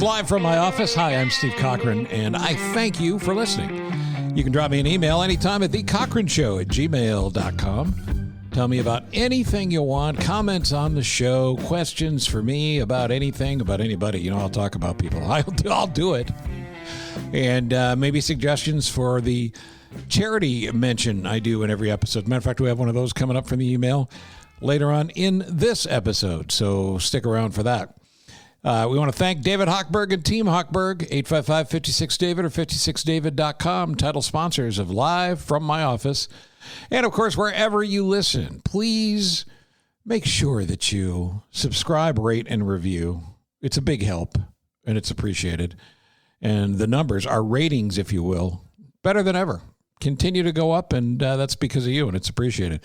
live from my office. Hi, I'm Steve Cochran, and I thank you for listening. You can drop me an email anytime at thecochranshow@gmail.com. Tell me about anything you want, comments on the show, questions for me about anything, about anybody. You know, I'll talk about people. I'll do it. And maybe suggestions for the charity mention I do in every episode. Matter of fact, we have one of those coming up from the email later on in this episode, so stick around for that. We want to thank David Hochberg and Team Hochberg, 855-56-DAVID or 56david.com, title sponsors of Live from My Office. And, of course, wherever you listen, please make sure that you subscribe, rate, and review. It's a big help, and it's appreciated. And the numbers, our ratings, if you will, better than ever. Continue to go up, and that's because of you, and it's appreciated.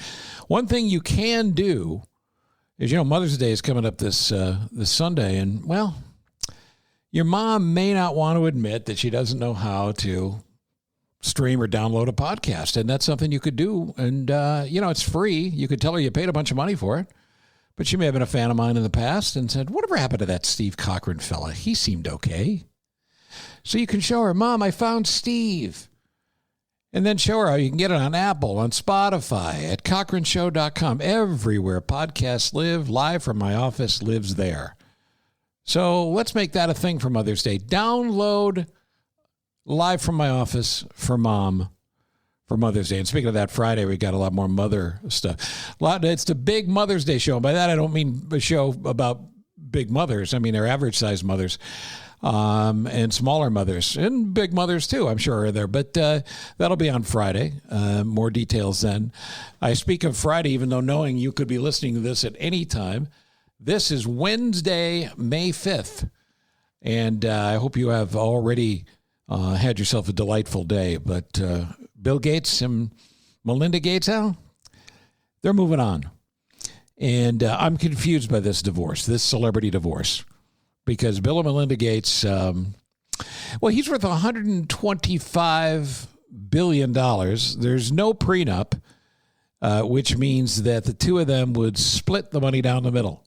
One thing you can do is, you know, Mother's Day is coming up this Sunday, and, well, your mom may not want to admit that she doesn't know how to stream or download a podcast, and that's something you could do, and, you know, it's free. You could tell her you paid a bunch of money for it, but she may have been a fan of mine in the past and said, whatever happened to that Steve Cochran fella? He seemed okay. So you can show her, Mom, I found Steve. And then show her how you can get it on Apple, on Spotify, at cochranshow.com. Everywhere podcasts live, Live from My Office lives there. So let's make that a thing for Mother's Day. Download Live from My Office for Mom for Mother's Day. And speaking of that, Friday, we got a lot more mother stuff. It's the big Mother's Day show. And by that, I don't mean a show about big mothers. I mean, they're average-sized mothers. And smaller mothers and big mothers too, I'm sure are there, but that'll be on Friday. More details then. I speak of Friday, even though knowing you could be listening to this at any time. This is Wednesday, May 5th. And I hope you have already had yourself a delightful day. But Bill Gates and Melinda Gates, they're moving on. And I'm confused by this divorce, this celebrity divorce. Because Bill and Melinda Gates, he's worth $125 billion. There's no prenup, which means that the two of them would split the money down the middle,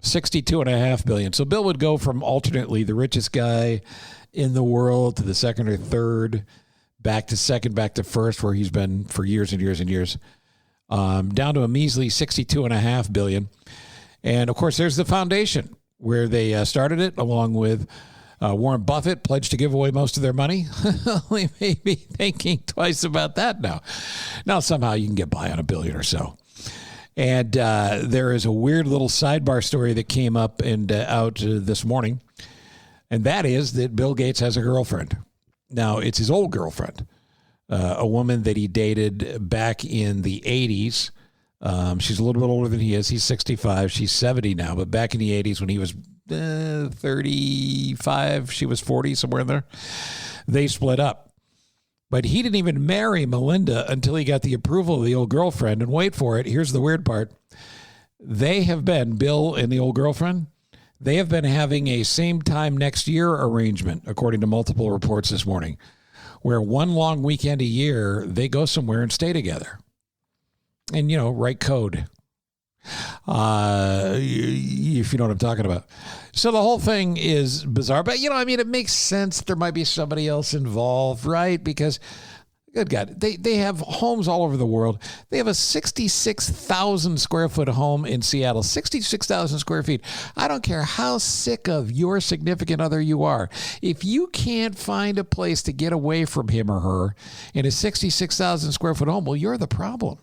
$62.5 billion. So Bill would go from alternately the richest guy in the world to the second or third, back to second, back to first, where he's been for years and years and years, down to a measly $62.5 billion. And, of course, there's the foundation, where they started it, along with Warren Buffett, pledged to give away most of their money. They may be thinking twice about that now. Now, somehow you can get by on $1 billion or so. And there is a weird little sidebar story that came up and out this morning, and that is that Bill Gates has a girlfriend. Now, it's his old girlfriend, a woman that he dated back in the 80s. She's a little bit older than he is. He's 65. She's 70 now. But back in the 80s when he was 35, she was 40, somewhere in there, they split up. But he didn't even marry Melinda until he got the approval of the old girlfriend. And wait for it. Here's the weird part. They have been, Bill and the old girlfriend, they have been having a same time next year arrangement, according to multiple reports this morning, where one long weekend a year, they go somewhere and stay together. And, you know, write code, if you know what I'm talking about. So the whole thing is bizarre. But, you know, I mean, it makes sense there might be somebody else involved, right? Because, good God, they have homes all over the world. They have a 66,000 square foot home in Seattle, 66,000 square feet. I don't care how sick of your significant other you are. If you can't find a place to get away from him or her in a 66,000 square foot home, well, you're the problem.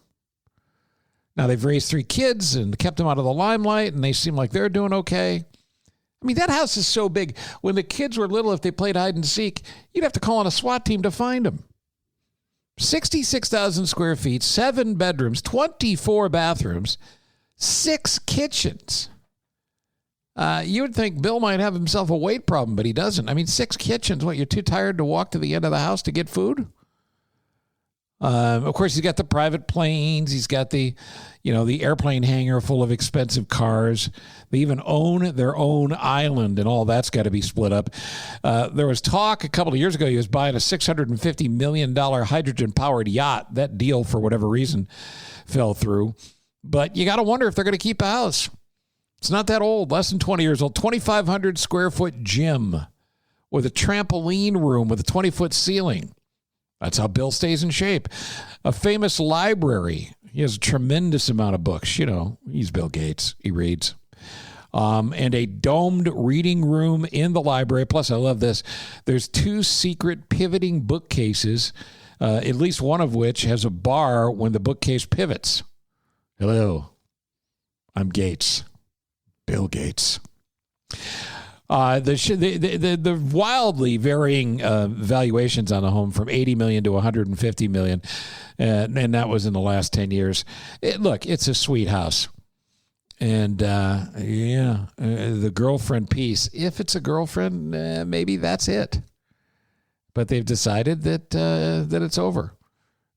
Now, they've raised 3 kids and kept them out of the limelight, and they seem like they're doing okay. I mean, that house is so big. When the kids were little, if they played hide and seek, you'd have to call on a SWAT team to find them. 66,000 square feet, 7 bedrooms, 24 bathrooms, 6 kitchens. You would think Bill might have himself a weight problem, but he doesn't. I mean, 6 kitchens. What, you're too tired to walk to the end of the house to get food? Of course, he's got the private planes. He's got the airplane hangar full of expensive cars. They even own their own island, and all that's got to be split up. There was talk a couple of years ago he was buying a $650 million hydrogen-powered yacht. That deal, for whatever reason, fell through. But you got to wonder if they're going to keep the house. It's not that old, less than 20 years old. 2,500 square foot gym with a trampoline room with a 20-foot ceiling. That's how Bill stays in shape. A famous library. He has a tremendous amount of books. You know, he's Bill Gates. He reads. And a domed reading room in the library. Plus, I love this. There's 2 secret pivoting bookcases, at least one of which has a bar when the bookcase pivots. Hello, I'm Gates. Bill Gates. The wildly varying valuations on the home from $80 million to $150 million, and that was in the last 10 years. Look, it's a sweet house. And, the girlfriend piece, if it's a girlfriend, maybe that's it. But they've decided that it's over.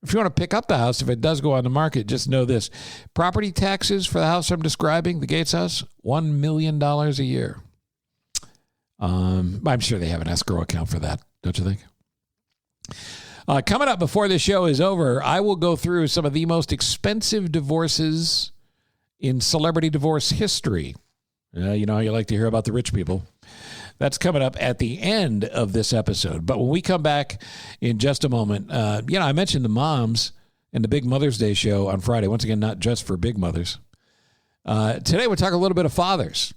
If you want to pick up the house, if it does go on the market, just know this. Property taxes for the house I'm describing, the Gates house, $1 million a year. I'm sure they have an escrow account for that, don't you think? Coming up before the show is over, I will go through some of the most expensive divorces in celebrity divorce history. You know how you like to hear about the rich people. That's coming up at the end of this episode. But when we come back in just a moment, I mentioned the moms and the Big Mother's Day show on Friday. Once again, not just for big mothers. Today, we'll talk a little bit of fathers.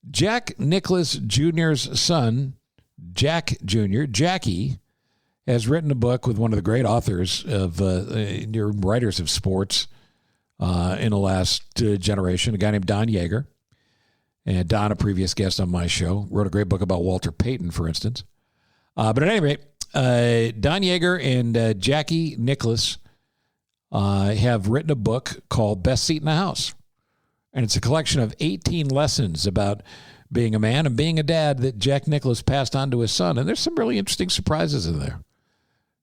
Jack Nicklaus Jr.'s son, Jack Jr., Jackie, has written a book with one of the great authors of writers of sports in the last generation, a guy named Don Yeager. And Don, a previous guest on my show, wrote a great book about Walter Payton, for instance. But at any rate, Don Yeager and Jackie Nicklaus have written a book called Best Seat in the House. And it's a collection of 18 lessons about being a man and being a dad that Jack Nicklaus passed on to his son. And there's some really interesting surprises in there.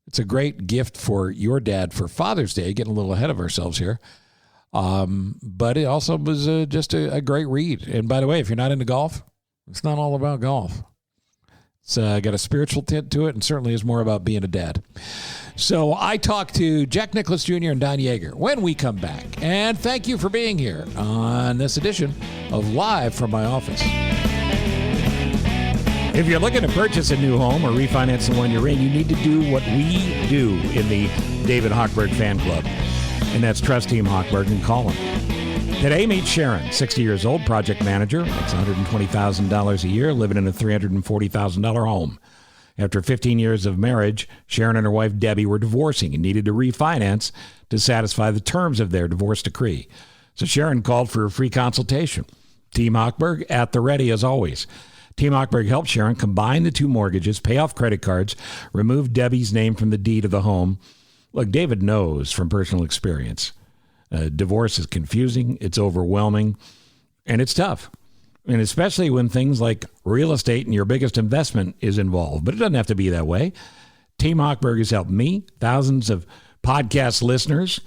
It's a great gift for your dad for Father's Day, getting a little ahead of ourselves here. But it also was just a great read. And by the way, if you're not into golf, it's not all about golf. It's got a spiritual tint to it and certainly is more about being a dad. So I talked to Jack Nicklaus Jr. and Don Yeager when we come back. And thank you for being here on this edition of Live from My Office. If you're looking to purchase a new home or refinance the one you're in, you need to do what we do in the David Hochberg fan club. And that's Trust Team Hochberg and call him. Today, meet Sharon, 60 years old, project manager, makes $120,000 a year, living in a $340,000 home. After 15 years of marriage, Sharon and her wife Debbie were divorcing and needed to refinance to satisfy the terms of their divorce decree. So Sharon called for a free consultation. Team Hochberg at the ready as always. Team Hochberg helped Sharon combine the 2 mortgages, pay off credit cards, remove Debbie's name from the deed of the home. Look, David knows from personal experience. Divorce is confusing, it's overwhelming, and it's tough. And especially when things like real estate and your biggest investment is involved. But it doesn't have to be that way. Team Hochberg has helped me, thousands of podcast listeners,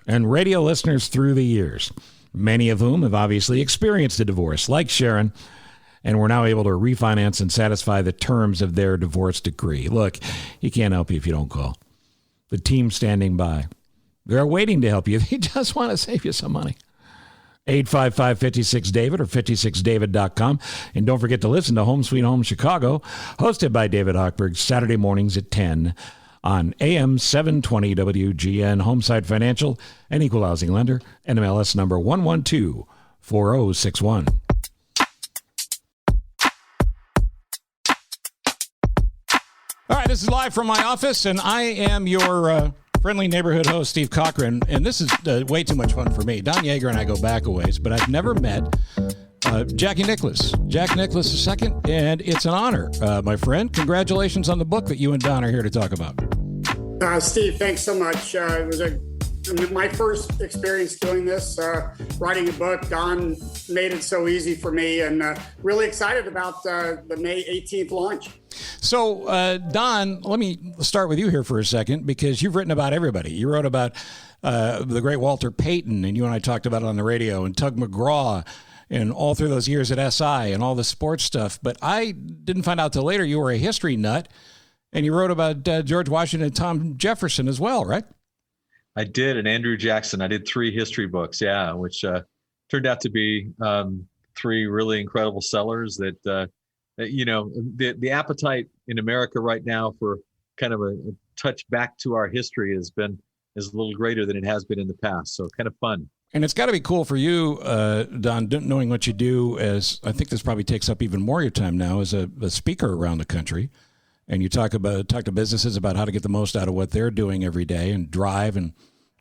and radio listeners through the years, many of whom have obviously experienced a divorce, like Sharon, and we're now able to refinance and satisfy the terms of their divorce decree. Look, he can't help you if you don't call. The team's standing by. They're waiting to help you. They just want to save you some money. 855-56-DAVID or 56david.com. And don't forget to listen to Home Sweet Home Chicago, hosted by David Hochberg, Saturday mornings at 10 on AM 720 WGN. Homeside Financial, an equal housing lender, NMLS number 1124061. All right, this is Live from My Office, and I am your friendly neighborhood host, Steve Cochran, and this is way too much fun for me. Don Yeager and I go back a ways, but I've never met Jackie Nicklaus. Jack Nicklaus II, and it's an honor, my friend. Congratulations on the book that you and Don are here to talk about. Steve, thanks so much. It was my first experience doing this, writing a book. Don made it so easy for me, and really excited about the May 18th launch. So, Don, let me start with you here for a second, because you've written about everybody. You wrote about the great Walter Payton, and you and I talked about it on the radio, and Tug McGraw, and all through those years at SI and all the sports stuff. But I didn't find out till later you were a history nut, and you wrote about George Washington and Tom Jefferson as well, right? I did, and Andrew Jackson. I did 3 history books, which turned out to be 3 really incredible sellers that the appetite in America right now for kind of a touch back to our history is a little greater than it has been in the past. So kind of fun. And it's got to be cool for you, Don, knowing what you do as, I think this probably takes up even more of your time now as a speaker around the country. And you talk to businesses about how to get the most out of what they're doing every day, and drive and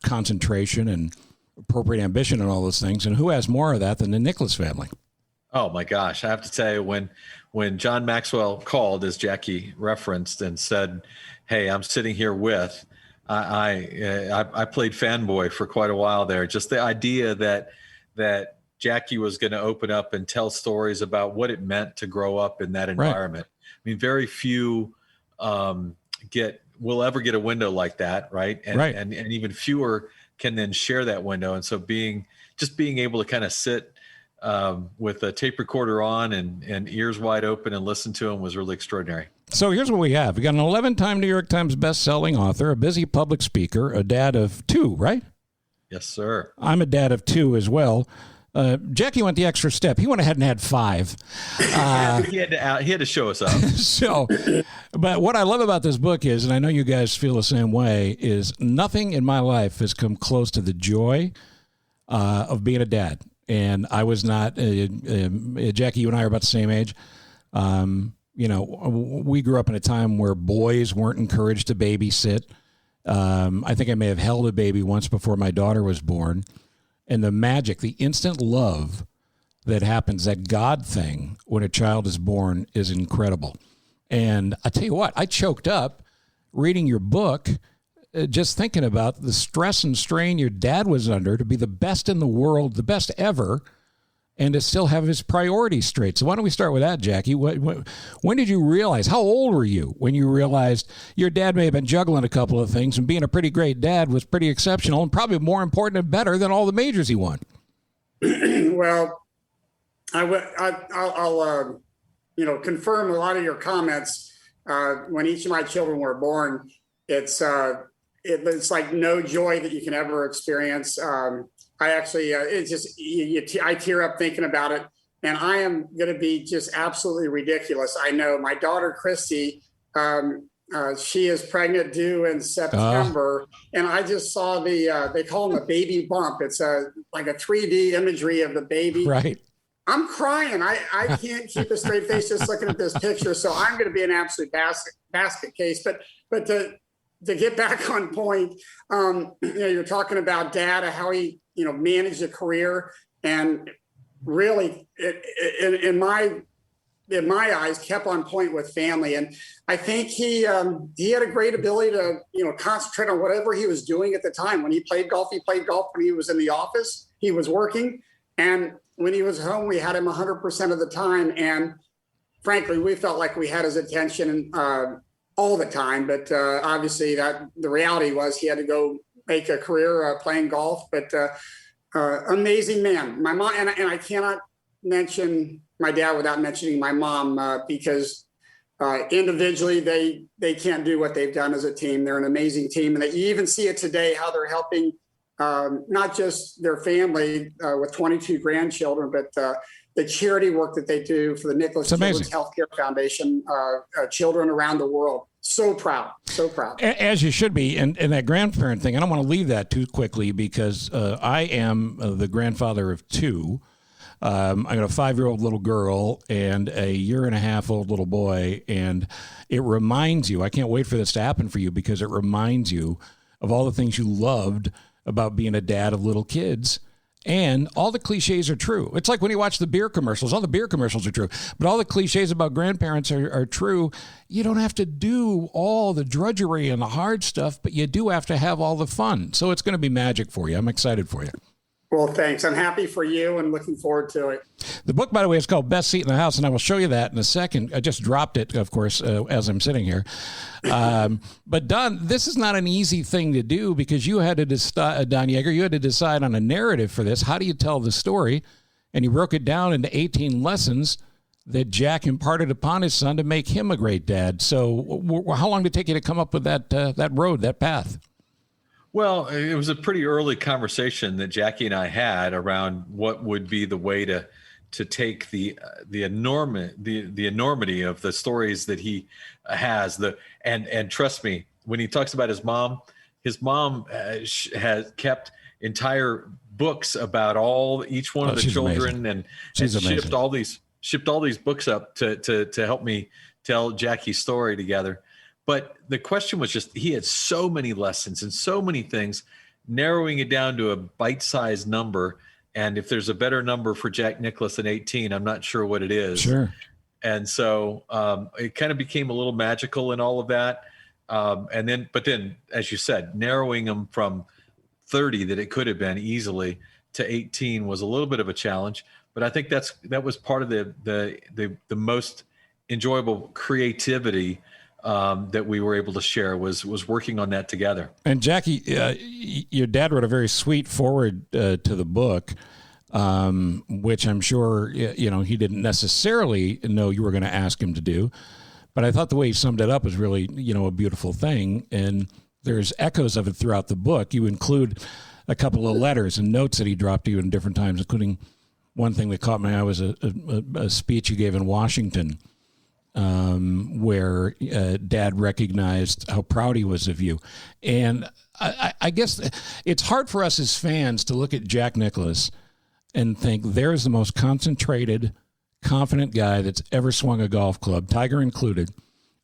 concentration and appropriate ambition and all those things. And who has more of that than the Nicklaus family? Oh my gosh. I have to tell you, when John Maxwell called, as Jackie referenced, and said, "Hey, I'm sitting here with," I played fanboy for quite a while there. Just the idea that Jackie was going to open up and tell stories about what it meant to grow up in that environment. Right. I mean, very few will ever get a window like that, right? And even fewer can then share that window. And so being able to kind of sit with a tape recorder on and ears wide open and listen to him was really extraordinary. So here's what we have. We got an 11-time New York Times best-selling author, a busy public speaker, a dad of 2, right? Yes, sir. I'm a dad of 2 as well. Jackie went the extra step. He went ahead and had 5. He had to show us up. So, but what I love about this book is, and I know you guys feel the same way, is nothing in my life has come close to the joy of being a dad. And I was not, Jackie, you and I are about the same age. We grew up in a time where boys weren't encouraged to babysit. I think I may have held a baby once before my daughter was born. And the magic, the instant love that happens, that God thing when a child is born, is incredible. And I tell you what, I choked up reading your book, just thinking about the stress and strain your dad was under to be the best in the world, the best ever, and to still have his priorities straight. So why don't we start with that, Jackie? When did you realize, how old were you when you realized your dad may have been juggling a couple of things, and being a pretty great dad was pretty exceptional and probably more important and better than all the majors he won? Well, I'll confirm a lot of your comments. When each of my children were born, it's like no joy that you can ever experience. I actually, I tear up thinking about it, and I am going to be just absolutely ridiculous. I know my daughter, Christy, she is pregnant, due in September. And I just saw they call them a baby bump. It's like a 3D imagery of the baby. Right. I'm crying. I can't keep a straight face just looking at this picture. So I'm going to be an absolute basket case, but to get back on point, you're talking about Dad, how he, managed a career, and really, in my eyes, kept on point with family. And I think he had a great ability to, concentrate on whatever he was doing at the time. When he played golf. When he was in the office, he was working, and when he was home, we had him 100% of the time. And frankly, we felt like we had his attention all the time, but obviously that the reality was he had to go make a career playing golf. But amazing man. My mom, and I cannot mention my dad without mentioning my mom, because individually they can't do what they've done as a team. They're an amazing team, and you even see it today how they're helping not just their family with 22 grandchildren, but the charity work that they do for the Nicklaus Children's Healthcare Foundation, children around the world. So proud. As you should be. And that grandparent thing, I don't want to leave that too quickly, because I am the grandfather of 2. I got a 5-year-old little girl and a 1.5-year-old little boy. And it reminds you, I can't wait for this to happen for you, because it reminds you of all the things you loved about being a dad of little kids. And all the cliches are true. It's like when you watch the beer commercials, all the beer commercials are true, but all the cliches about grandparents are true. You don't have to do all the drudgery and the hard stuff, but you do have to have all the fun. So it's going to be magic for you. I'm excited for you. Well, thanks. I'm happy for you and looking forward to it. The book, by the way, is called Best Seat in the House, and I will show you that in a second. I just dropped it, of course, as I'm sitting here. But Don, this is not an easy thing to do, because you had to decide, Don Yeager, you had to decide on a narrative for this. How do you tell the story? And you broke it down into 18 lessons that Jack imparted upon his son to make him a great dad. So how long did it take you to come up with that road, that path? Well, it was a pretty early conversation that Jackie and I had around what would be the way to to take the enormity of the stories that he has. And trust me, when he talks about his mom has kept entire books about each one of the children, and shipped all these books up to help me tell Jackie's story together. But the question was just, he had so many lessons and so many things, narrowing it down to a bite-sized number. And if there's a better number for Jack Nicklaus than 18, I'm not sure what it is. Sure. And so it kind of became a little magical in all of that. But then, as you said, narrowing them from 30 that it could have been easily to 18 was a little bit of a challenge. But I think that was part of the most enjoyable creativity that we were able to share was working on that together. And Jackie, your dad wrote a very sweet foreword to the book, which I'm sure he didn't necessarily know you were going to ask him to do, but I thought the way he summed it up was really a beautiful thing. And there's echoes of it throughout the book. You include a couple of letters and notes that he dropped to you in different times, including one thing that caught my eye was a speech you gave in Washington, where Dad recognized how proud he was of you. And I guess it's hard for us as fans to look at Jack Nicklaus and think there's the most concentrated, confident guy that's ever swung a golf club, Tiger included,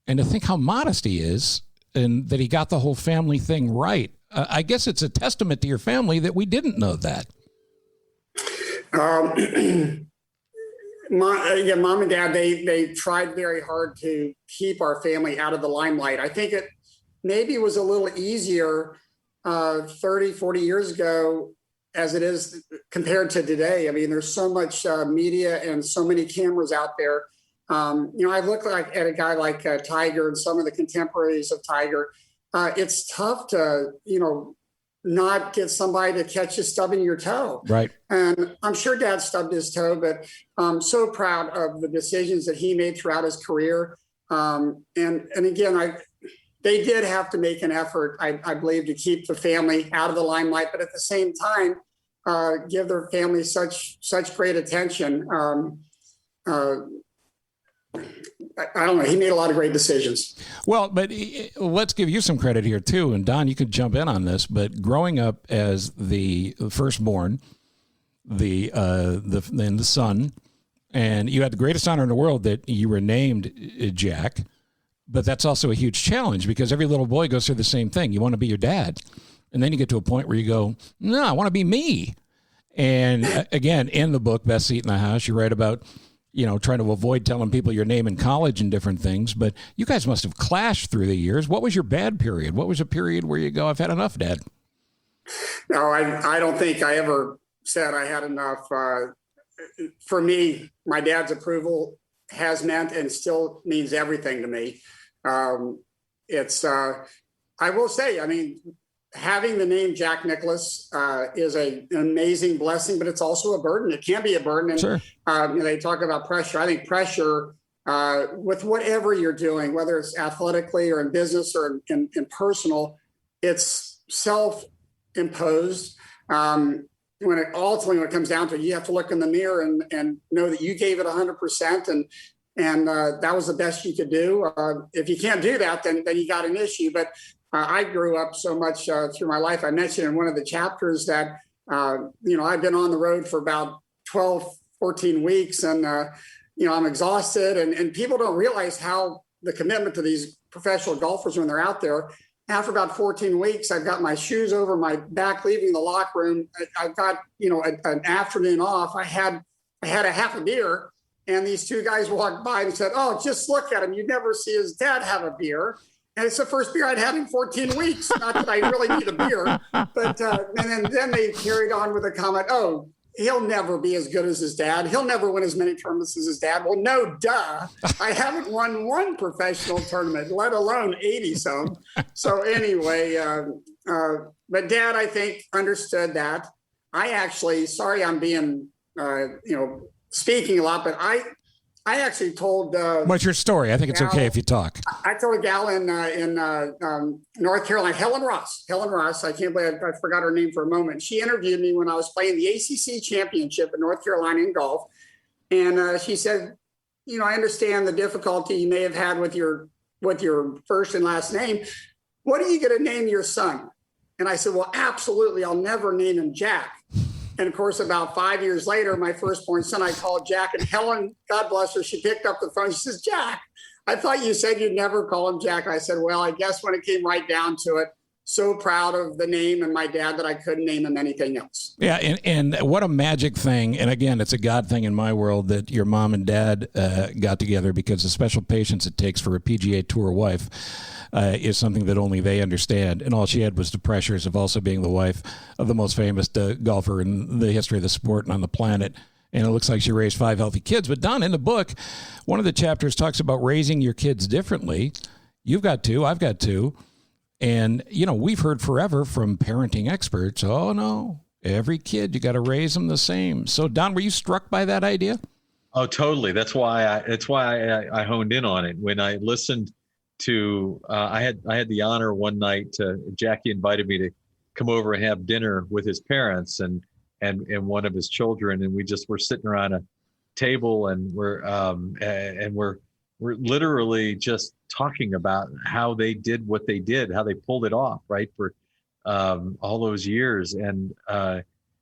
and to think how modest he is and that he got the whole family thing right. I guess it's a testament to your family that we didn't know that. Mom and Dad, they tried very hard to keep our family out of the limelight. I think it maybe was a little easier 30, 40 years ago as it is compared to today. I mean, there's so much media and so many cameras out there. I look at a guy like Tiger and some of the contemporaries of Tiger. It's tough to, not get somebody to catch you stubbing your toe. Right. And I'm sure Dad stubbed his toe, but I'm so proud of the decisions that he made throughout his career. And again, they did have to make an effort, I believe, to keep the family out of the limelight, but at the same time, give their family such great attention. I don't know. He made a lot of great decisions. Well, but let's give you some credit here too. And Don, you could jump in on this. But growing up as the firstborn, the son, and you had the greatest honor in the world that you were named Jack. But that's also a huge challenge because every little boy goes through the same thing. You want to be your dad, and then you get to a point where you go, "No, I want to be me." And again, in the book, Best Seat in the House, you write about trying to avoid telling people your name in college and different things, but you guys must have clashed through the years. What was your bad period? What was a period where you go, I've had enough, Dad? No, I don't think I ever said I had enough. For me, my dad's approval has meant and still means everything to me. I will say, I mean, having the name Jack Nicklaus is an amazing blessing, but it's also a burden. It can be a burden. And sure. They talk about pressure. I think pressure with whatever you're doing, whether it's athletically or in business or in personal, it's self-imposed. When it comes down to it, you have to look in the mirror and know that you gave it 100%. And that was the best you could do. If you can't do that, then you got an issue. But I grew up so much through my life. I mentioned in one of the chapters that, I've been on the road for about 12, 14 weeks and, I'm exhausted and people don't realize how the commitment to these professional golfers when they're out there. After about 14 weeks, I've got my shoes over my back, leaving the locker room. I've got, an afternoon off. I had a half a beer and these two guys walked by and said, "Oh, just look at him. You'd never see his dad have a beer." And it's the first beer I'd had in 14 weeks. Not that I really need a beer, but and then they carried on with a comment, "Oh, he'll never be as good as his dad. He'll never win as many tournaments as his dad." Well, no, duh. I haven't won one professional tournament, let alone 80 some. So anyway, but Dad, I think, understood that. I actually, sorry, I'm being, speaking a lot, but I actually told. What's your story? I think it's okay if you talk. I told a gal in North Carolina, Helen Ross. I can't believe I forgot her name for a moment. She interviewed me when I was playing the ACC championship in North Carolina in golf. And she said, I understand the difficulty you may have had with your first and last name. What are you going to name your son? And I said, well, absolutely. I'll never name him Jack. And of course, about 5 years later, my firstborn son, I called Jack, and Helen, God bless her, she picked up the phone. She says, Jack, I thought you said you'd never call him Jack. I said, well, I guess when it came right down to it, so proud of the name and my dad that I couldn't name him anything else. Yeah, and what a magic thing. And again, it's a God thing in my world that your mom and dad got together, because the special patience it takes for a PGA Tour wife is something that only they understand. And all she had was the pressures of also being the wife of the most famous golfer in the history of the sport and on the planet. And it looks like she raised 5 healthy kids. But Don, in the book, one of the chapters talks about raising your kids differently. You've got 2, I've got 2. And, we've heard forever from parenting experts, oh, no, every kid, you got to raise them the same. So, Don, were you struck by that idea? Oh, totally. That's why I honed in on it. When I listened to, I had the honor one night, Jackie invited me to come over and have dinner with his parents and one of his children. And we just were sitting around a table, and we're literally just talking about how they did what they did, how they pulled it off, right, for all those years. And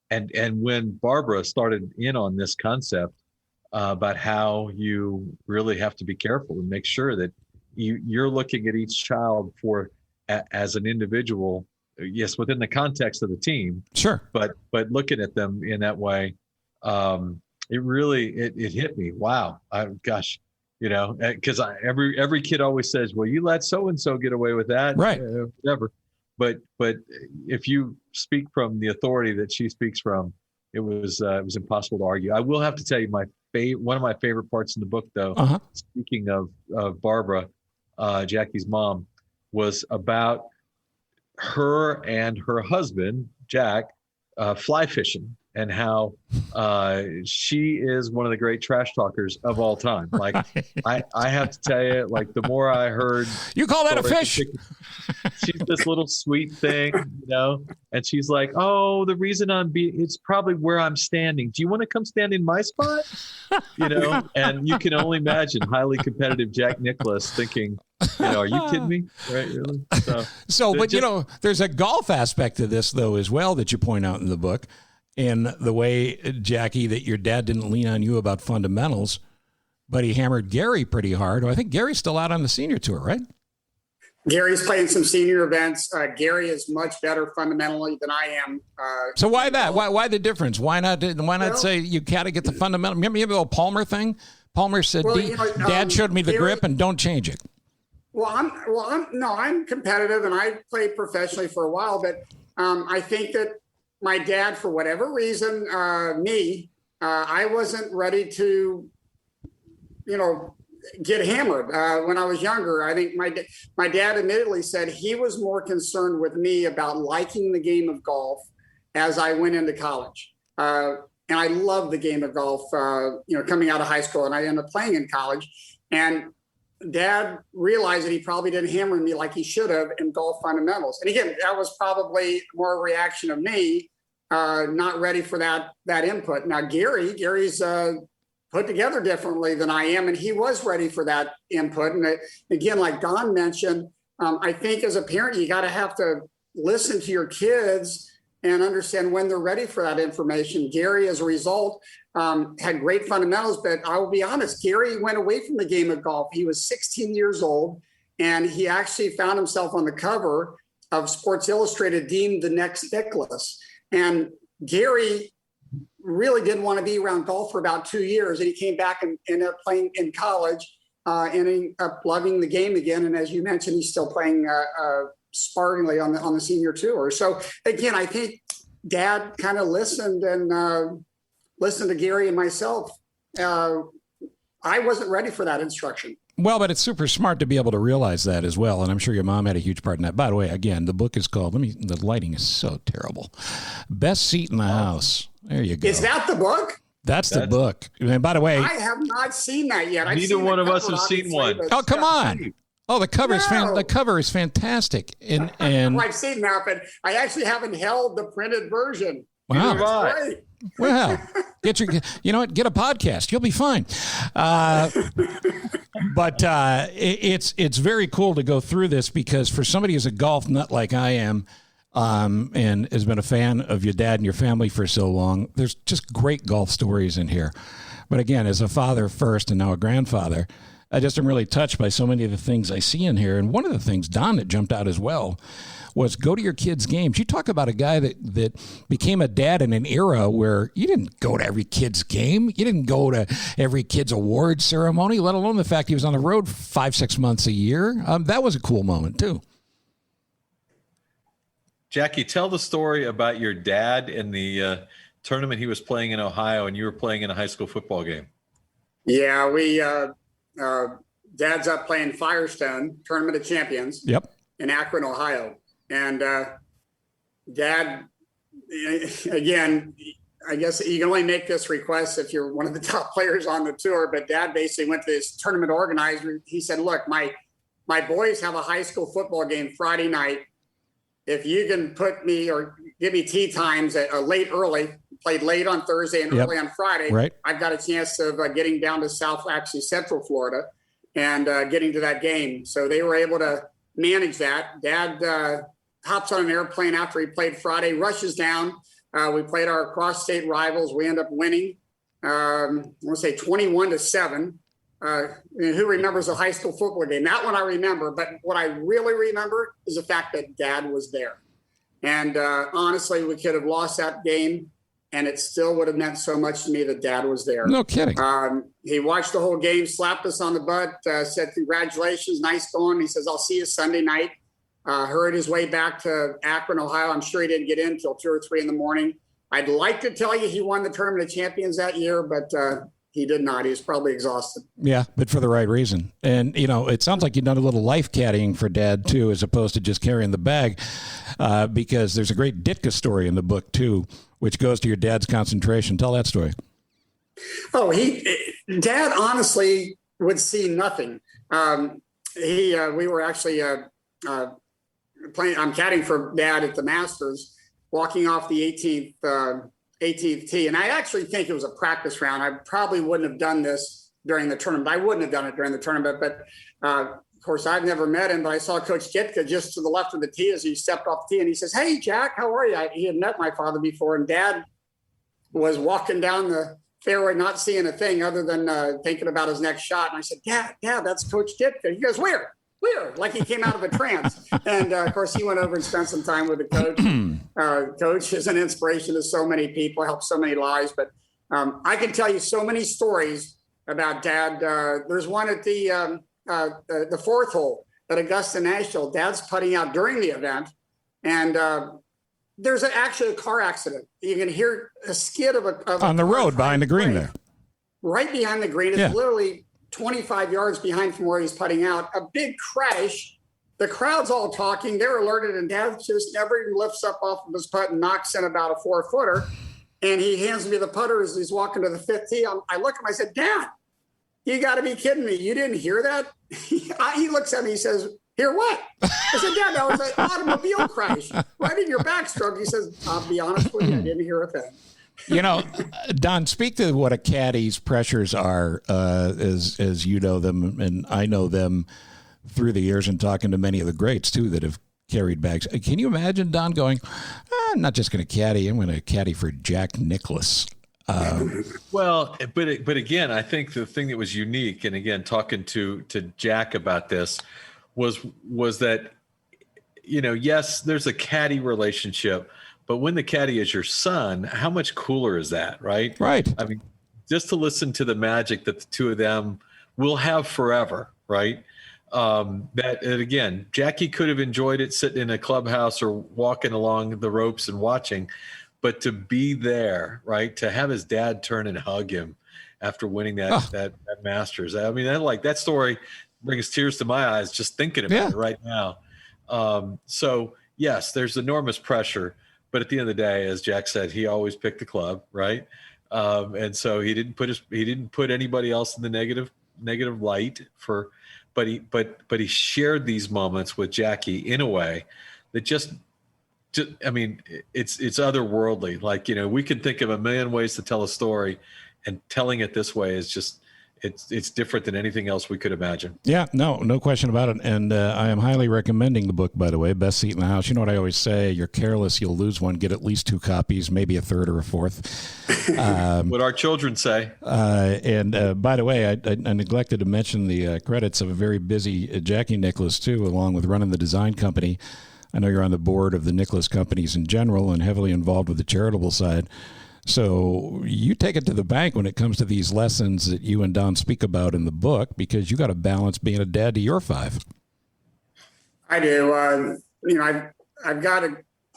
when Barbara started in on this concept about how you really have to be careful and make sure that you're looking at each child as an individual, yes, within the context of the team, sure, but looking at them in that way, it really it hit me. Wow, gosh. Because every kid always says, well, you let so-and-so get away with that. Right. Whatever. But if you speak from the authority that she speaks from, it was impossible to argue. I will have to tell you one of my favorite parts in the book, though, speaking of Barbara, Jackie's mom, was about her and her husband, Jack, fly fishing. And how she is one of the great trash talkers of all time. Like, right. I have to tell you, like, the more I heard, you call that a fish? She's this little sweet thing, and she's like, oh, the reason it's probably where I'm standing. Do you want to come stand in my spot? And you can only imagine highly competitive Jack Nicklaus thinking, are you kidding me? Right? Really? But there's a golf aspect to this, though, as well, that you point out in the book. In the way, Jackie, that your dad didn't lean on you about fundamentals, but he hammered Gary pretty hard. I think Gary's still out on the senior tour, right? Gary's playing some senior events. Gary is much better fundamentally than I am. So why that? Why the difference? Why not say you got to get the fundamental? Remember the old Palmer thing? Palmer said, Dad showed me the Gary, grip and don't change it. I'm competitive and I played professionally for a while, but I think that my dad, for whatever reason, I wasn't ready to, get hammered when I was younger. I think my dad admittedly said he was more concerned with me about liking the game of golf as I went into college. And I loved the game of golf, coming out of high school, and I ended up playing in college. And Dad realized that he probably didn't hammer me like he should have in golf fundamentals. And again, that was probably more a reaction of me, not ready for that input. Now, Gary's put together differently than I am, and he was ready for that input. And again, like Don mentioned, I think as a parent, you got to have to listen to your kids and understand when they're ready for that information. Gary, as a result, had great fundamentals, but I will be honest, Gary went away from the game of golf. He was 16 years old, and he actually found himself on the cover of Sports Illustrated, deemed the next Nicklaus. And Gary really didn't want to be around golf for about 2 years, and he came back and ended up playing in college, and ended up loving the game again. And as you mentioned, he's still playing sparingly on the senior tour. So again, I think Dad kind of listened to Gary and myself. I wasn't ready for that instruction. Well, but it's super smart to be able to realize that as well. And I'm sure your mom had a huge part in that. By the way, again, the book is called, the lighting is so terrible, Best Seat in the House. There you go. Is that the book? That's the book. And by the way, I have not seen that yet. Neither one of us have seen one. Oh, come on. Oh, the cover is fantastic. And I've seen that, but I actually haven't held the printed version. Wow. Right. Well, you know what? Get a podcast. You'll be fine. But it's very cool to go through this because for somebody who's a golf nut like I am, and has been a fan of your dad and your family for so long, there's just great golf stories in here. But again, as a father first and now a grandfather, I just am really touched by so many of the things I see in here. And one of the things, Don, that jumped out as well was go to your kids' games. You talk about a guy that became a dad in an era where you didn't go to every kid's game. You didn't go to every kid's award ceremony, let alone the fact he was on the road 5-6 months a year. That was a cool moment, too. Jackie, tell the story about your dad in the tournament he was playing in Ohio and you were playing in a high school football game. Yeah, we Dad's up playing Firestone, Tournament of Champions. Yep. In Akron, Ohio. And Dad, again, I guess you can only make this request if you're one of the top players on the tour, but Dad basically went to this tournament organizer. He said, look, my boys have a high school football game Friday night. If you can put me or give me tee times early, played late on Thursday and early on Friday, right, I've got a chance of getting down to Central Florida and getting to that game. So they were able to manage that. Dad hops on an airplane after he played Friday, rushes down. We played our cross-state rivals. We end up winning, I want to say 21-7. Who remembers a high school football game? That one I remember, but what I really remember is the fact that Dad was there. And honestly, we could have lost that game, and it still would have meant so much to me that Dad was there. No kidding. He watched the whole game, slapped us on the butt, said, congratulations, nice going. He says, I'll see you Sunday night. Hurried his way back to Akron, Ohio. I'm sure he didn't get in until 2 or 3 in the morning. I'd like to tell you he won the Tournament of Champions that year, but he did not. He was probably exhausted. Yeah, but for the right reason. And, you know, it sounds like you've done a little life caddying for Dad, too, as opposed to just carrying the bag, because there's a great Ditka story in the book, too, which goes to your dad's concentration. Tell that story. Oh, Dad honestly would see nothing. We were actually playing. I'm caddying for Dad at the Masters, walking off the 18th tee, and I actually think it was a practice round. I probably wouldn't have done this during the tournament. I wouldn't have done it during the tournament, but of course, I've never met him. But I saw Coach Ditka just to the left of the tee as he stepped off the tee, and he says, "Hey, Jack, how are you?" He had met my father before, and Dad was walking down the fairway, not seeing a thing other than thinking about his next shot. And I said, Dad, that's Coach Ditka. He goes, where? Like he came out of a trance. And of course, he went over and spent some time with the coach. Coach is an inspiration to so many people, helps so many lives. But I can tell you so many stories about Dad. There's one at the fourth hole at Augusta National. Dad's putting out during the event, and there's actually a car accident. You can hear a skid of on the road behind the green there. Right behind the green. It's literally 25 yards behind from where he's putting out. A big crash. The crowd's all talking. They're alerted, and Dad just never even lifts up off of his putt and knocks in about a 4-footer. And he hands me the putter as he's walking to the fifth tee. I look at him, I said, Dad, you got to be kidding me. You didn't hear that? He looks at me, he says, hear what? I said, Dad, that was an automobile crash right in your backstroke. He says, I'll be honest with you, I didn't hear a thing. You know, Don, speak to what a caddy's pressures are as you know them, and I know them through the years and talking to many of the greats, too, that have carried bags. Can you imagine Don going, I'm not just going to caddy, I'm going to caddy for Jack Nicklaus? Well, but again, I think the thing that was unique, and again, talking to Jack about this, was that, you know, yes, there's a caddy relationship, but when the caddy is your son, how much cooler is that, right? Right. I mean, just to listen to the magic that the two of them will have forever, right? That again, Jackie could have enjoyed it sitting in a clubhouse or walking along the ropes and watching, but to be there, right? To have his dad turn and hug him after winning that Masters. I mean, that story brings tears to my eyes just thinking about it right now. So yes, there's enormous pressure, but at the end of the day, as Jack said, he always picked the club, right? And so he didn't put anybody else in the negative light but he shared these moments with Jackie in a way that just I mean, it's otherworldly. Like, we can think of a million ways to tell a story, and telling it this way is just, it's different than anything else we could imagine. Yeah, no question about it. And I am highly recommending the book, by the way, Best Seat in the House. You know what I always say? You're careless, you'll lose one. Get at least 2 copies, maybe a third or a fourth. What our children say. And by the way, I neglected to mention the credits of a very busy Jackie Nicklaus, too, along with running the design company. I know you're on the board of the Nicklaus companies in general and heavily involved with the charitable side. So you take it to the bank when it comes to these lessons that you and Don speak about in the book, because you got to balance being a dad to your 5. I do. I've got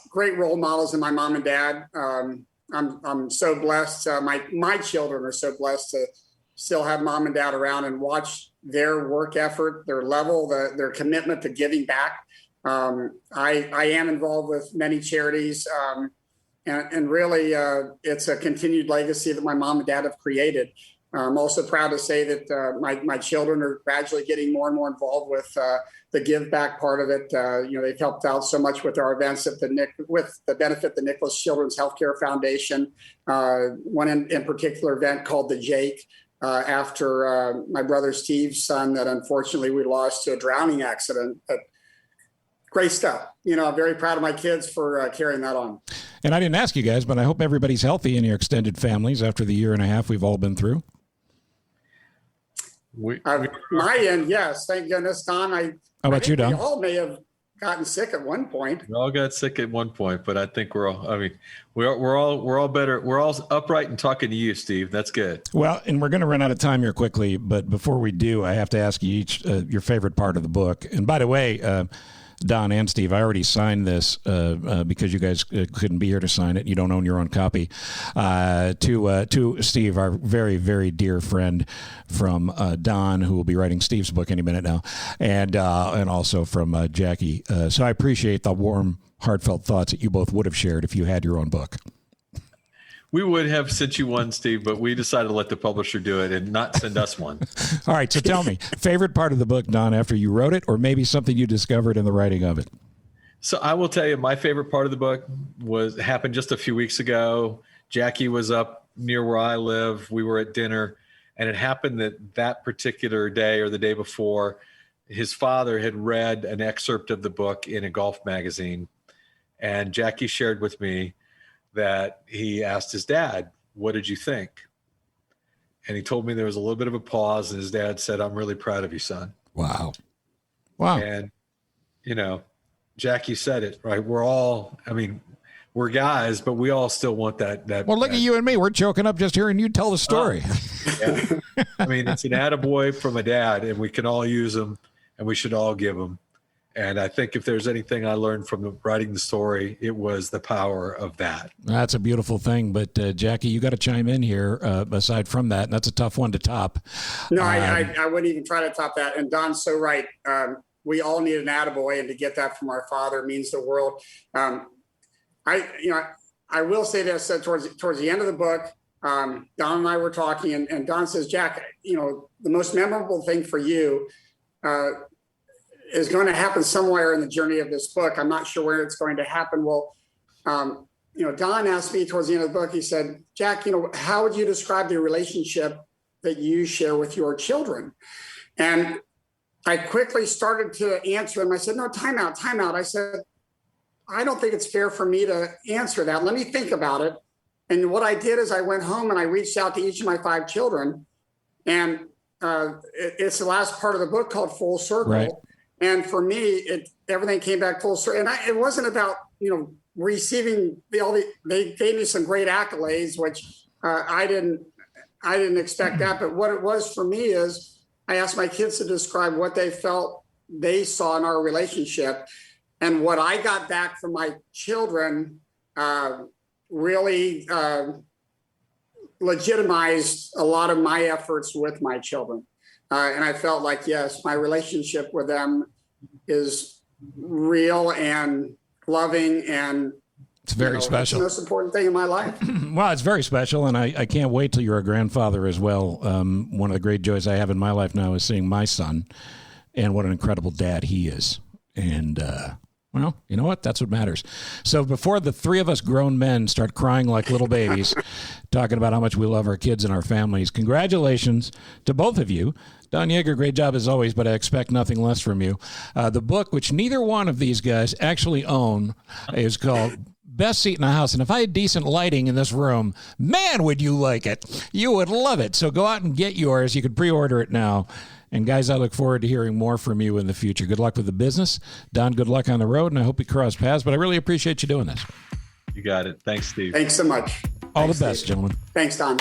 great role models in my mom and dad. I'm so blessed. My children are so blessed to still have mom and dad around and watch their work effort, their level, their commitment to giving back. I am involved with many charities. And really, it's a continued legacy that my mom and dad have created. I'm also proud to say that my children are gradually getting more and more involved with the give back part of it. They've helped out so much with our events with the benefit the Nicklaus Children's Healthcare Foundation. One in particular event called the Jake, after my brother Steve's son that unfortunately we lost to a drowning accident. But great stuff. I'm very proud of my kids for carrying that on. And I didn't ask you guys, but I hope everybody's healthy in your extended families after the year and a half we've all been through. My end, yes. Thank goodness, Don. How about you, Don? We all may have gotten sick at one point. We all got sick at one point, but I think we're all better. We're all upright and talking to you, Steve. That's good. Well, and we're going to run out of time here quickly, but before we do, I have to ask you each your favorite part of the book. And by the way, Don and Steve, I already signed this because you guys couldn't be here to sign it. You don't own your own copy. To Steve, our very, very dear friend from Don, who will be writing Steve's book any minute now, and also from Jackie. So I appreciate the warm, heartfelt thoughts that you both would have shared if you had your own book. We would have sent you one, Steve, but we decided to let the publisher do it and not send us one. All right. So tell me, favorite part of the book, Don, after you wrote it, or maybe something you discovered in the writing of it? So I will tell you, my favorite part of the book happened just a few weeks ago. Jackie was up near where I live. We were at dinner, and it happened that particular day or the day before, his father had read an excerpt of the book in a golf magazine. And Jackie shared with me that he asked his dad, "What did you think?" And he told me there was a little bit of a pause, and his dad said, "I'm really proud of you, son." Wow. And, Jackie said it, right? We're guys, but we all still want that. Well, look at you and me. We're choking up just hearing you tell the story. Yeah. It's an attaboy from a dad, and we can all use them, and we should all give them. And I think if there's anything I learned from writing the story, it was the power of that. That's a beautiful thing. But Jackie, you got to chime in here aside from that. And that's a tough one to top. No, I wouldn't even try to top that. And Don's so right. We all need an attaboy, and to get that from our father means the world. I will say this, towards the end of the book, Don and I were talking, and Don says, "Jack, the most memorable thing for you is going to happen somewhere in the journey of this book. I'm not sure where it's going to happen." Well, Don asked me towards the end of the book, he said, "Jack, how would you describe the relationship that you share with your children?" And I quickly started to answer him. I said, "No, time out. I said, "I don't think it's fair for me to answer that. Let me think about it." And what I did is I went home and I reached out to each of my 5 children. And it's the last part of the book called Full Circle. Right. And for me, everything came back full circle. And it wasn't about, receiving they gave me some great accolades, which I didn't expect that. But what it was for me is I asked my kids to describe what they felt they saw in our relationship. And what I got back from my children really legitimized a lot of my efforts with my children. And I felt like, yes, my relationship with them is real and loving, and it's very special. It's the most important thing in my life. Well, it's very special, and I can't wait till you're a grandfather as well. One of the great joys I have in my life now is seeing my son, and what an incredible dad he is. And Well, you know what? That's what matters. So before the three of us grown men start crying like little babies, talking about how much we love our kids and our families, congratulations to both of you. Don Yeager, great job as always, but I expect nothing less from you. The book, which neither one of these guys actually own, is called Best Seat in the House. And if I had decent lighting in this room, man, would you like it. You would love it. So go out and get yours. You can pre-order it now. And guys, I look forward to hearing more from you in the future. Good luck with the business. Don, good luck on the road, and I hope we cross paths, but I really appreciate you doing this. You got it. Thanks, Steve. Thanks so much. All the best, gentlemen. Thanks, Don.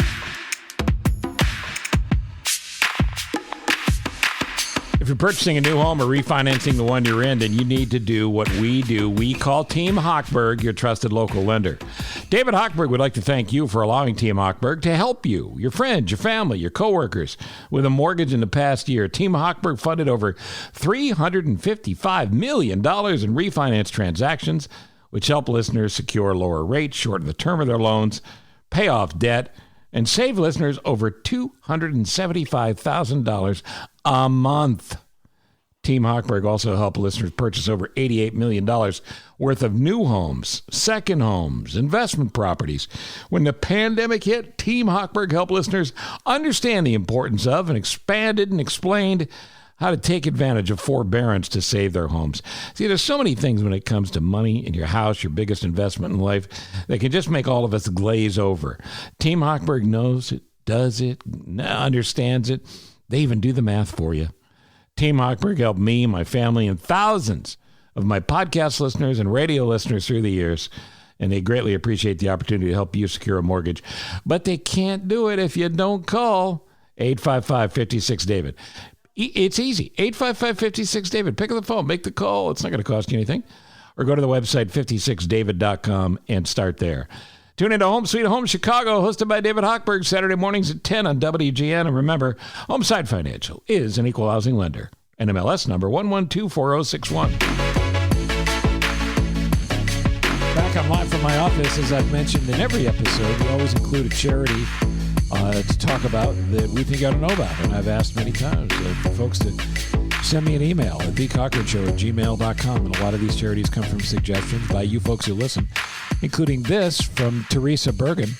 If you're purchasing a new home or refinancing the one you're in, then you need to do what we do. We call Team Hochberg your trusted local lender. David Hochberg would like to thank you for allowing Team Hochberg to help you, your friends, your family, your coworkers with a mortgage in the past year. Team Hochberg funded over $355 million in refinance transactions, which help listeners secure lower rates, shorten the term of their loans, pay off debt, and save listeners over $275,000 a month. Team Hochberg also helped listeners purchase over $88 million worth of new homes, second homes, investment properties. When the pandemic hit, Team Hochberg helped listeners understand the importance of and expanded and explained how to take advantage of forbearance to save their homes. See, there's so many things when it comes to money in your house, your biggest investment in life, that can just make all of us glaze over. Team Hochberg knows it, does it, understands it. They even do the math for you. Team Hochberg helped me, my family, and thousands of my podcast listeners and radio listeners through the years, and they greatly appreciate the opportunity to help you secure a mortgage. But they can't do it if you don't call 855-56-DAVID. It's easy. 855-56-DAVID. Pick up the phone. Make the call. It's not going to cost you anything. Or go to the website 56david.com and start there. Tune into Home Sweet Home Chicago, hosted by David Hochberg, Saturday mornings at 10 on WGN. And remember, Homeside Financial is an equal housing lender. NMLS number 1124061. Back on Live from my office, as I've mentioned in every episode, we always include a charity to talk about that we think you ought to know about. And I've asked many times for folks to send me an email at thecochranshow@gmail.com. And a lot of these charities come from suggestions by you folks who listen, including this from Teresa Bergen,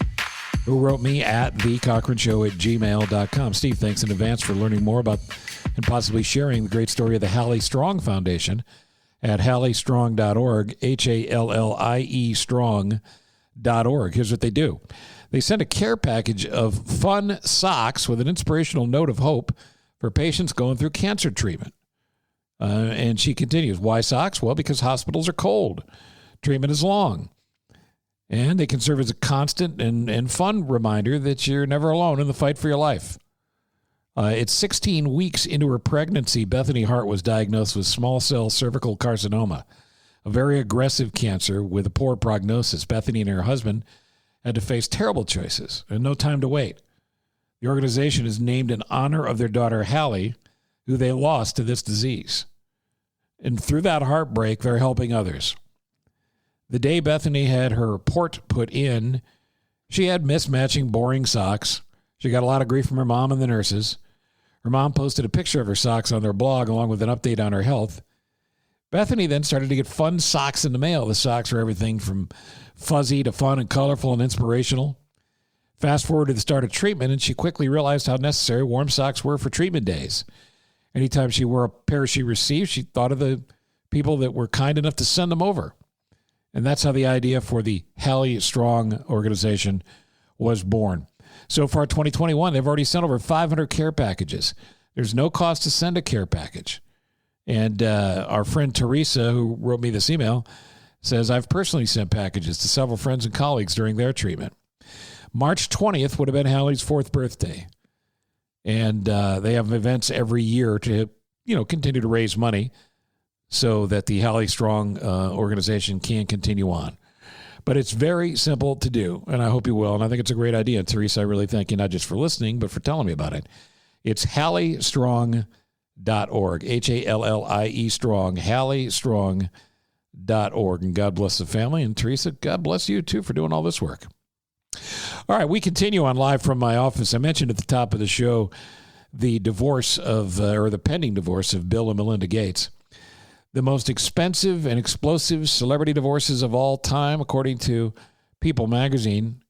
who wrote me at thecochranshow@gmail.com. Steve, thanks in advance for learning more about and possibly sharing the great story of the Hallie Strong Foundation at halliestrong.org, HALLIE strong.org. Here's what they do. They send a care package of fun socks with an inspirational note of hope for patients going through cancer treatment. And she continues, why socks? Well, because hospitals are cold. Treatment is long. And they can serve as a constant and fun reminder that you're never alone in the fight for your life. It's 16 weeks into her pregnancy, Bethany Hart was diagnosed with small cell cervical carcinoma, a very aggressive cancer with a poor prognosis. Bethany and her husband had to face terrible choices and no time to wait. The organization is named in honor of their daughter, Hallie, who they lost to this disease. And through that heartbreak, they're helping others. The day Bethany had her port put in, she had mismatching, boring socks. She got a lot of grief from her mom and the nurses. Her mom posted a picture of her socks on their blog along with an update on her health. Bethany then started to get fun socks in the mail. The socks were everything from fuzzy to fun and colorful and inspirational. Fast forward to the start of treatment, and she quickly realized how necessary warm socks were for treatment days. Anytime she wore a pair she received, she thought of the people that were kind enough to send them over. And that's how the idea for the Hallie Strong organization was born. So far, 2021, they've already sent over 500 care packages. There's no cost to send a care package. And our friend Teresa, who wrote me this email, says, I've personally sent packages to several friends and colleagues during their treatment. March 20th would have been Hallie's 4th birthday. And they have events every year to, continue to raise money so that the Hallie Strong organization can continue on. But it's very simple to do, and I hope you will. And I think it's a great idea. And Teresa, I really thank you not just for listening, but for telling me about it. It's halliestrong.org, HALLIE strong, halliestrong.org. And God bless the family. And Teresa, God bless you too for doing all this work. All right, we continue on Live from my office. I mentioned at the top of the show the divorce of, or the pending divorce of Bill and Melinda Gates. The most expensive and explosive celebrity divorces of all time, according to People magazine.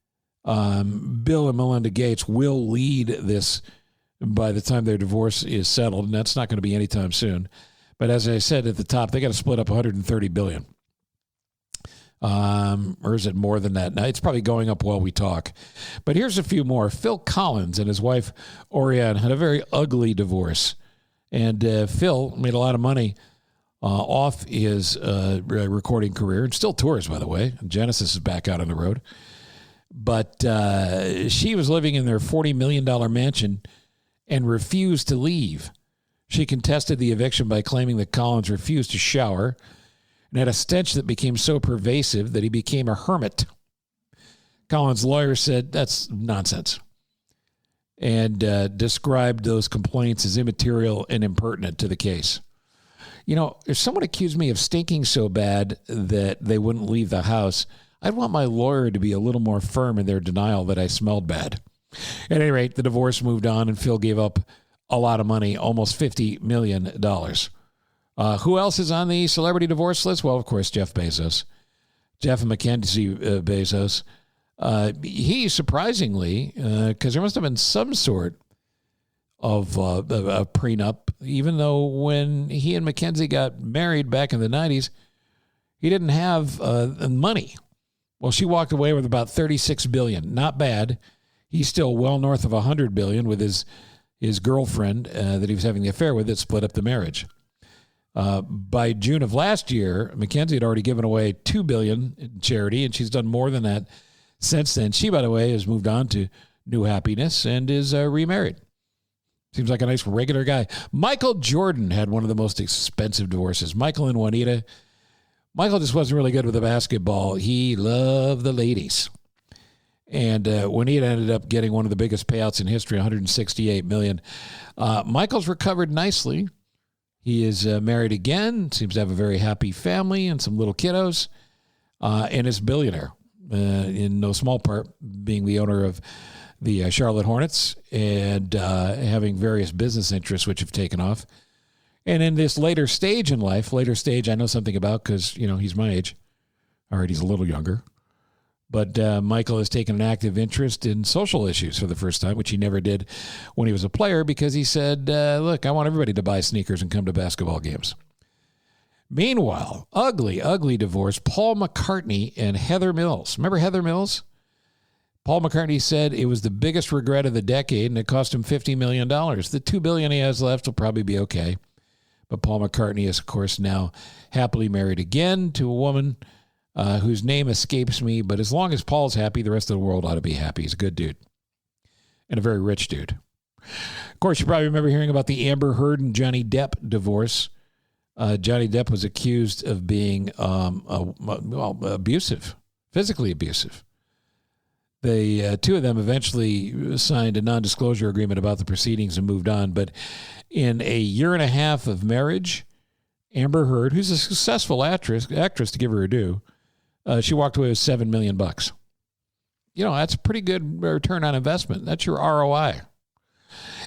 Bill and Melinda Gates will lead this by the time their divorce is settled, and that's not going to be anytime soon. But as I said at the top, they got to split up $130 billion. Or is it more than that? Now, it's probably going up while we talk. But here's a few more. Phil Collins and his wife, Orianne, had a very ugly divorce. And Phil made a lot of money off his recording career, and still tours, by the way. Genesis is back out on the road. But she was living in their $40 million mansion and refused to leave. She contested the eviction by claiming that Collins refused to shower and had a stench that became so pervasive that he became a hermit. Collins' lawyer said that's nonsense and described those complaints as immaterial and impertinent to the case. You know, if someone accused me of stinking so bad that they wouldn't leave the house, I'd want my lawyer to be a little more firm in their denial that I smelled bad. At any rate, the divorce moved on, and Phil gave up a lot of money, almost $50 million. Who else is on the celebrity divorce list? Well, of course, Jeff Bezos. Jeff and Mackenzie Bezos. He, surprisingly, because there must have been some sort of a prenup, even though when he and Mackenzie got married back in the 90s, he didn't have money. Well, she walked away with about $36 billion. Not bad. He's still well north of $100 billion with his girlfriend that he was having the affair with that split up the marriage. By June of last year, Mackenzie had already given away $2 billion in charity, and she's done more than that since then. She, by the way, has moved on to new happiness and is remarried. Seems like a nice regular guy. Michael Jordan had one of the most expensive divorces. Michael and Juanita. Michael just wasn't really good with the basketball. He loved the ladies. And Juanita ended up getting one of the biggest payouts in history, $168 million. Michael's recovered nicely. He is married again, seems to have a very happy family and some little kiddos, and is a billionaire, in no small part being the owner of the Charlotte Hornets and having various business interests which have taken off. And in this later stage in life, I know something about because, you know, he's my age. All right, he's a little younger. But Michael has taken an active interest in social issues for the first time, which he never did when he was a player, because he said, look, I want everybody to buy sneakers and come to basketball games. Meanwhile, ugly divorce, Paul McCartney and Heather Mills. Remember Heather Mills? Paul McCartney said it was the biggest regret of the decade, and it cost him $50 million. The $2 billion he has left will probably be okay. But Paul McCartney is, of course, now happily married again to a woman whose name escapes me, but as long as Paul's happy, the rest of the world ought to be happy. He's a good dude and a very rich dude. Of course, you probably remember hearing about the Amber Heard and Johnny Depp divorce. Johnny Depp was accused of being abusive, physically abusive. The two of them eventually signed a non-disclosure agreement about the proceedings and moved on. But in a year and a half of marriage, Amber Heard, who's a successful actress to give her a due, she walked away with $7 million. You know, that's a pretty good return on investment. That's your ROI.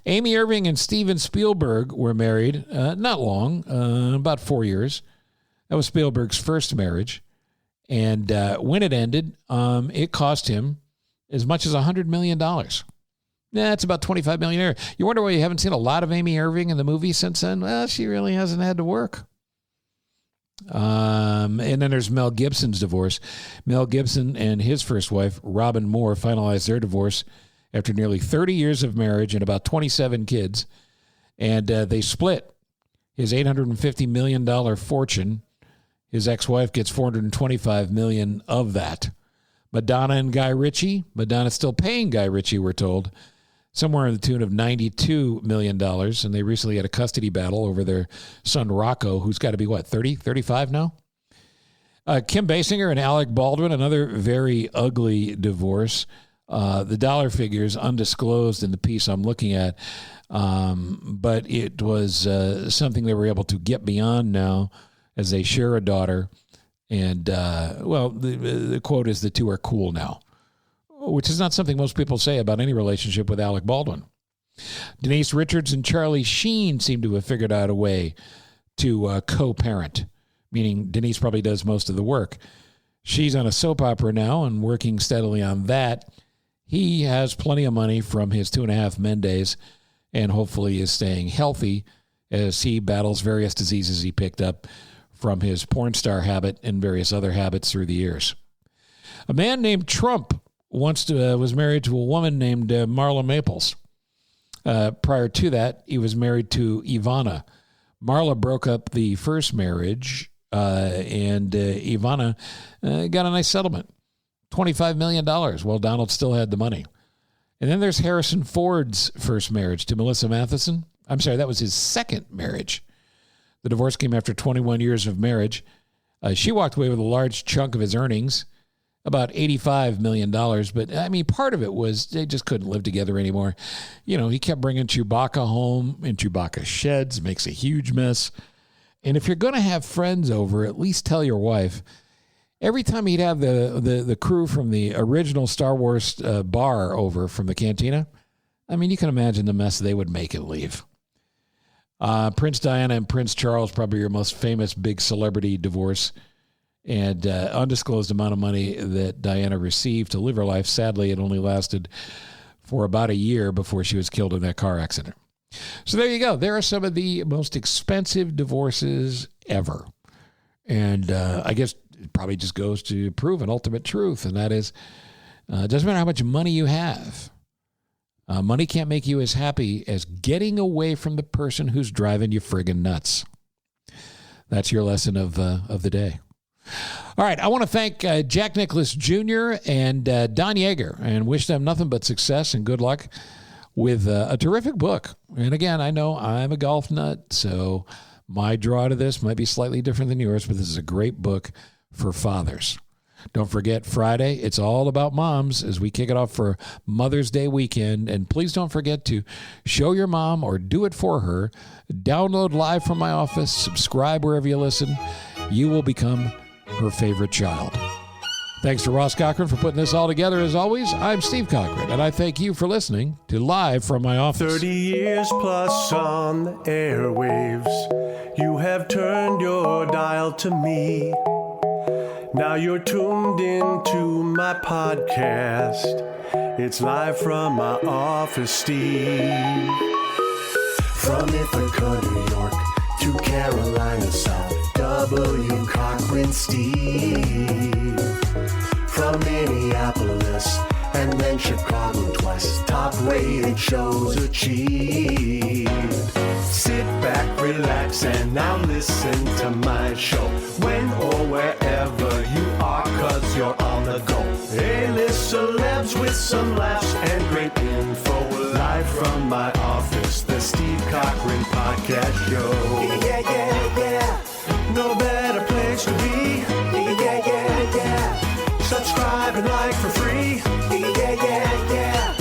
Amy Irving and Steven Spielberg were married not long, about 4 years. That was Spielberg's first marriage. And when it ended, it cost him as much as $100 million. That's about $25 million. You wonder why you haven't seen a lot of Amy Irving in the movie since then? Well, she really hasn't had to work. And then there's Mel Gibson's divorce. Mel Gibson and his first wife, Robin Moore, finalized their divorce after nearly 30 years of marriage and about 27 kids. And they split his $850 million fortune. His ex-wife gets $425 million of that. Madonna and Guy Ritchie. Madonna's still paying Guy Ritchie, we're told, somewhere in the tune of $92 million. And they recently had a custody battle over their son, Rocco, who's got to be, 30, 35 now? Kim Basinger and Alec Baldwin, another very ugly divorce. The dollar figures undisclosed in the piece I'm looking at, but it was something they were able to get beyond now as they share a daughter. And, the quote is the two are cool now, which is not something most people say about any relationship with Alec Baldwin. Denise Richards and Charlie Sheen seem to have figured out a way to co-parent, meaning Denise probably does most of the work. She's on a soap opera now and working steadily on that. He has plenty of money from his 2.5 Men days and hopefully is staying healthy as he battles various diseases he picked up from his porn star habit and various other habits through the years. A man named Trump once was married to a woman named Marla Maples. Prior to that, he was married to Ivana. Marla broke up the first marriage, and Ivana got a nice settlement, $25 million. Well, Donald still had the money. And then there's Harrison Ford's first marriage to Melissa Matheson. I'm sorry, that was his second marriage. The divorce came after 21 years of marriage. She walked away with a large chunk of his earnings, about $85 million. But, I mean, part of it was they just couldn't live together anymore. You know, he kept bringing Chewbacca home, and Chewbacca sheds, makes a huge mess. And if you're going to have friends over, at least tell your wife. Every time he'd have the crew from the original Star Wars bar over from the cantina, I mean, you can imagine the mess they would make and leave. Prince Diana and Prince Charles, probably your most famous big celebrity divorce, and undisclosed amount of money that Diana received to live her life. Sadly, it only lasted for about a year before she was killed in that car accident. So there you go. There are some of the most expensive divorces ever. And I guess it probably just goes to prove an ultimate truth, and that is, it doesn't matter how much money you have. Money can't make you as happy as getting away from the person who's driving you friggin' nuts. That's your lesson of the day. All right, I want to thank Jack Nicklaus Jr. and Don Yeager and wish them nothing but success and good luck with a terrific book. And again, I know I'm a golf nut, so my draw to this might be slightly different than yours, but this is a great book for fathers. Don't forget, Friday, it's all about moms as we kick it off for Mother's Day weekend. And please don't forget to show your mom or do it for her. Download Live from My Office. Subscribe wherever you listen. You will become her favorite child. Thanks to Ross Cochran for putting this all together. As always, I'm Steve Cochran, and I thank you for listening to Live from My Office. 30 years plus on the airwaves, you have turned your dial to me. Now you're tuned into my podcast. It's Live from My Office, Steve. From Ithaca, New York, to Carolina South, W. Cochran, Steve. From Minneapolis and then Chicago twice, top-rated shows achieved. Sit back, relax, and now listen to my show. When or wherever you are, 'cause you're on the go. A-list celebs with some laughs and great info. Live from my office, the Steve Cochran Podcast Show. Yeah, yeah, yeah. No better place to be. Yeah, yeah, yeah, yeah. Subscribe and like for free. Yeah, yeah, yeah.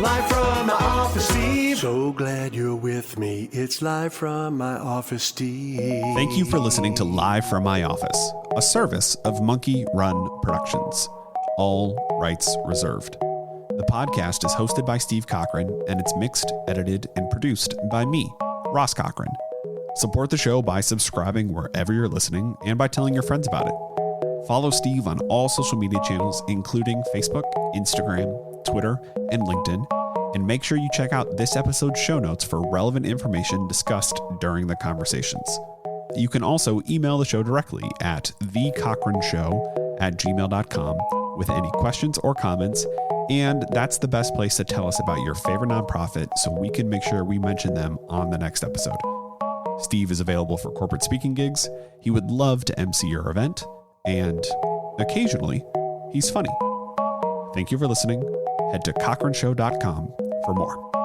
Live from my office, Steve. So glad you're with me. It's Live from my office, Steve. Thank you for listening to Live from My Office, a service of Monkey Run Productions. All rights reserved. The podcast is hosted by Steve Cochran, and it's mixed, edited, and produced by me, Ross Cochran. Support the show by subscribing wherever you're listening and by telling your friends about it. Follow Steve on all social media channels, including Facebook, Instagram, Twitter, and LinkedIn. And make sure you check out this episode's show notes for relevant information discussed during the conversations. You can also email the show directly at thecochronshow@gmail.com with any questions or comments. And that's the best place to tell us about your favorite nonprofit so we can make sure we mention them on the next episode. Steve is available for corporate speaking gigs. He would love to MC your event. And occasionally, he's funny. Thank you for listening. Head to CochranShow.com for more.